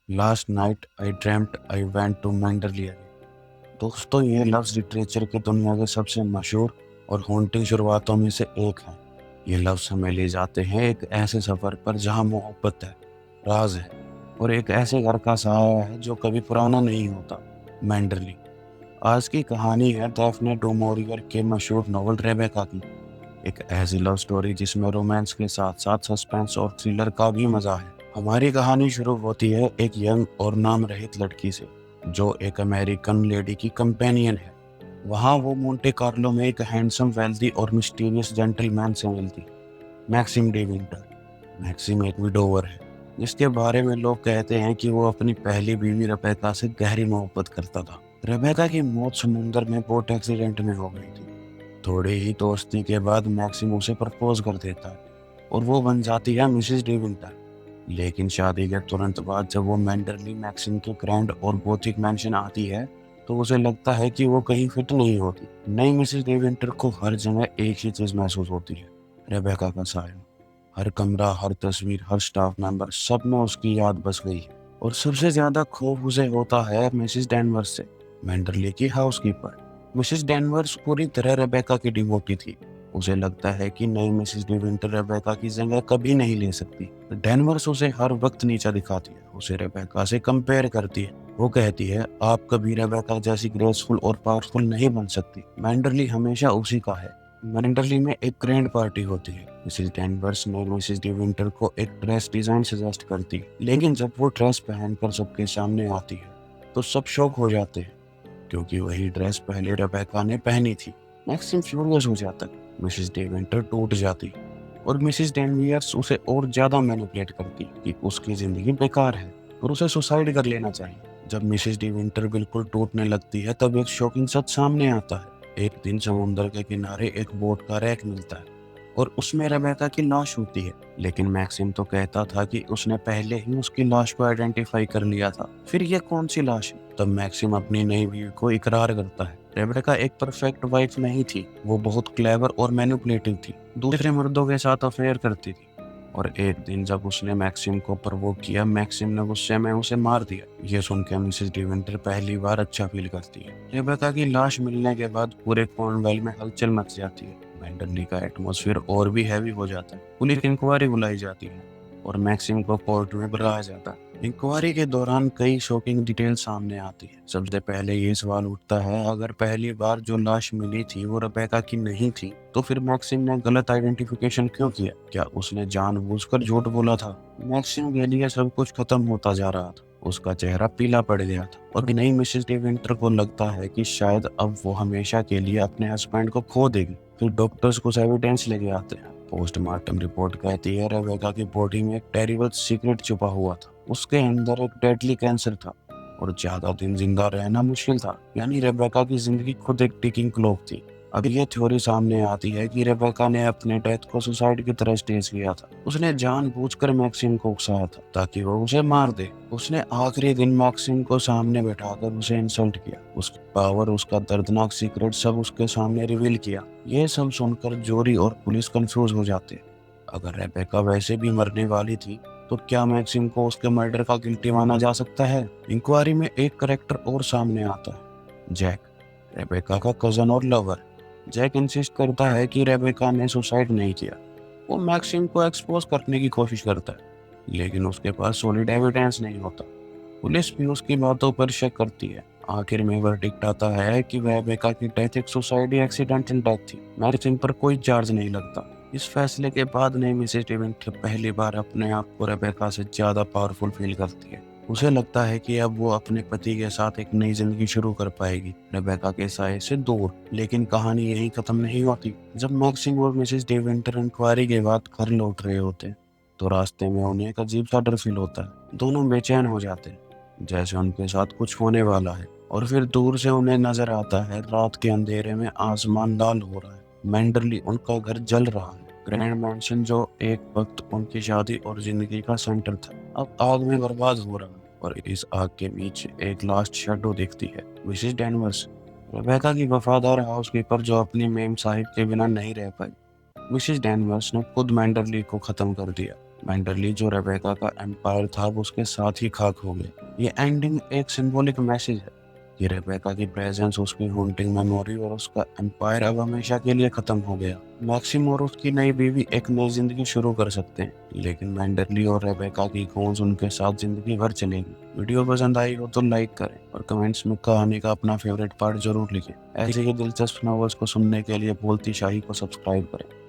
Last night I dreamed I went to Manderley again. दोस्तों, ये लफ्ज़ लिटरेचर की दुनिया के सबसे मशहूर और हॉन्टिंग शुरुआतों में से एक है। ये लफ्ज़ हमें ले जाते हैं एक ऐसे सफ़र पर जहाँ मोहब्बत है, राज है और एक ऐसे घर का साया है जो कभी पुराना नहीं होता। मैंडरली। आज की कहानी है डैफ्ने डू मोरियर के मशहूर नॉवल रेबेका की। एक ऐसी लव स्टोरी जिसमें रोमांस के साथ साथ सस्पेंस और थ्रिलर का भी मजा है। हमारी कहानी शुरू होती है एक यंग और नाम रहित लड़की से जो एक अमेरिकन लेडी की कंपेनियन है। वहाँ वो मोंटे कार्लो में एक हैंडसम, वेल्दी और मिस्टीरियस जेंटलमैन से मिलती, मैक्सिम डे विंटर। मैक्सिम एक विडोवर है जिसके बारे में लोग कहते हैं कि वो अपनी पहली बीवी रेबेका से गहरी मोहब्बत करता था। रेबेका की मौत समुंदर में बोट एक्सीडेंट में हो गई थी। थोड़ी ही दोस्ती के बाद मैक्सिम उसे प्रपोज कर देता है और वो बन जाती है मिसेस डी विंटर। लेकिन शादी के तुरंत बाद जब वो मैंडरली मैक्सिम के ग्रैंड और गोथिक मैंशन आती है तो उसे लगता है कि वो कहीं फिट नहीं होती। नई मिसेस डी विंटर को हर जगह एक ही चीज महसूस होती है, रेबेका का साया। हर कमरा, हर तस्वीर, हर स्टाफ मेंबर, सब में उसकी याद बस गई है। और सबसे ज्यादा खौफ उसे होता है मिसेस डैनवर्स से, मैंडरली की हाउसकीपर। मिसेस डैनवर्स पूरी तरह रेबेका की डिवोटी थी। उसे लगता है कि नई मिसेस डी विंटर रेबेका की जगह कभी नहीं ले सकती। डैनवर्स उसे हर वक्त नीचा दिखाती है, उसे रेबेका से कंपेयर करती है। वो कहती है, आप कभी रेबेका जैसी ग्रेसफुल और पावरफुल नहीं बन सकती। मैंडरली हमेशा उसी का है। मैंडरली में एक ग्रैंड पार्टी होती है। मिसेस डैनवर्स ने मिसेस डी विंटर को एक ड्रेस डिजाइन सजेस्ट करती है, लेकिन जब वो ड्रेस पहनकर सबके सामने आती है तो सब शॉक हो जाते हैं क्योंकि वही ड्रेस पहले रेबेका ने पहनी थी। मैक्सिम फ्यूरियस हो जाता है, मिसेस डे विंटर टूट जाती और मिसेस डेनवियर्स उसे और ज्यादा मैनिपुलेट करती कि उसकी जिंदगी बेकार है और उसे सुसाइड कर लेना चाहिए। जब मिसेस डी विंटर बिल्कुल टूटने लगती है तब एक शॉकिंग सच सामने आता है। एक दिन समुद्र के किनारे एक बोट का रैक मिलता है और उसमें रेबेका की लाश होती है। लेकिन मैक्सिम तो कहता था कि उसने पहले ही उसकी लाश को आइडेंटिफाई कर लिया था। फिर ये कौन सी लाश है? तब मैक्सिम अपनी नई बीवी को इकरार करता है, रेबेका एक परफेक्ट वाइफ नहीं थी, वो बहुत क्लेवर और मैनिपुलेटिव थी, दूसरे मर्दों के साथ अफेयर करती थी। और एक दिन जब उसने मैक्सिम को प्रवोक किया, मैक्सिम ने गुस्से में उसे मार दिया। ये सुन के मिसेस डिविंटर पहली बार अच्छा फील करती है। रेबेका की लाश मिलने के बाद पूरे कॉर्नवेल में हलचल मच जाती है। मैंडरली का एटमॉस्फेयर और भी हैवी हो जाता है। पुलिस इंक्वायरी बुलाई जाती है और मैक्सिम को कोर्ट में बुलाया जाता है। इंक्वायरी के दौरान कई शॉकिंग डिटेल सामने आती है। सबसे पहले ये सवाल उठता है, अगर पहली बार जो लाश मिली थी वो रेबेका की नहीं थी तो फिर मैक्सिम ने गलत आइडेंटिफिकेशन क्यों किया? क्या उसने जानबूझकर झूठ बोला था? मैक्सिम के लिए सब कुछ खत्म होता जा रहा था। उसका चेहरा पीला पड़ गया था और नई मिसेस डी विंटर को लगता है कि शायद अब वो हमेशा के लिए अपने हस्बैंड को खो देगी। फिर डॉक्टर्स कुछ एविडेंस लेके आते हैं। पोस्टमार्टम रिपोर्ट कहती है रेबेका की बॉडी में एक टेरिबल सीक्रेट छुपा हुआ था। उसके अंदर एक डेडली कैंसर था और ज्यादा दिन जिंदा रहना मुश्किल था। यानी रेबेका की जिंदगी खुद एक टिकिंग क्लॉक थी। अब ये थ्योरी सामने आती है कि रेबेका ने अपने डेथ को सुसाइड की तरह स्टेज किया था। उसने जानबूझकर मैक्सिम को उकसाया था ताकि वो उसे मार दे। उसने आखिरी दिन मैक्सिम को सामने बैठाकर उसे इंसल्ट किया, उसकी पावर, उसका दर्दनाक सीक्रेट सब उसके सामने रिवील किया। ये सब सुनकर जूरी और पुलिस कंफ्यूज हो जाते। अगर रेबेका वैसे भी मरने वाली थी तो क्या मैक्सिम को उसके मर्डर का गिल्टी माना जा सकता है? इंक्वायरी में एक करेक्टर और सामने आता है, जैक, रेबेका का कजन और लवर। जैक इंसिस्ट करता है कि रेबेका ने सुसाइड नहीं किया। वो मैक्सिम को एक्सपोज करने की कोशिश करता है लेकिन उसके पास सॉलिड एविडेंस नहीं होता। पुलिस भी उसकी बातों पर शक करती है। आखिर में वर्डिक्ट आता है कि रेबेका की डेथ एक सुसाइड या एक्सीडेंटल डेथ थी। मैक्सिम पर कोई चार्ज नहीं लगता। इस फैसले के बाद नई मिसेस डिविंटर पहली बार अपने आप को रेबेका से ज्यादा पावरफुल फील करती है। उसे लगता है कि अब वो अपने पति के साथ एक नई जिंदगी शुरू कर पाएगी, रेबेका के साय से दूर। लेकिन कहानी यहीं खत्म नहीं होती। जब मैक्सिम और मिसेस डिविंटर इंक्वायरी के बाद घर लौट रहे होते हैं तो रास्ते में उन्हें एक अजीब सा डर फील होता है। दोनों बेचैन हो जाते हैं जैसे उनके साथ कुछ होने वाला है। और फिर दूर से उन्हें नजर आता है रात के अंधेरे में आसमान लाल हो रहा है। मैंडरली, उनका घर जल रहा है। ग्रैंड मैंशन जो एक वक्त उनकी शादी और जिंदगी का सेंटर था अब आग में बर्बाद हो रहा है। और इस आग के बीच एक लास्ट शैडो दिखती है, मिसेस डैनवर्स, रेबेका की वफादार हाउसकीपर जो अपनी मेम साहिब के बिना नहीं रह पाई। मिसेस डैनवर्स ने खुद मैंडरली को खत्म कर दिया मेंडरली जो रेबेका का एम्पायर था वो उसके साथ ही खाक हो गया। ये एंडिंग एक सिंबॉलिक मैसेज है कि रेबेका की प्रेजेंस, उसकी हॉन्टिंग मेमोरी और उसका एम्पायर अब हमेशा के लिए खत्म हो गया। मैक्सिम और उसकी नई बीवी एक नई जिंदगी शुरू कर सकते हैं, लेकिन मेंडरली और रेबेका की खोज उनके साथ जिंदगी भर चलेगी। वीडियो पसंद आई हो तो लाइक करें और कमेंट्स में कहानी का अपना फेवरेट पार्ट जरूर लिखें। ऐसे ही दिलचस्प नॉवेल्स को सुनने के लिए बोलती शाही को सब्सक्राइब करें।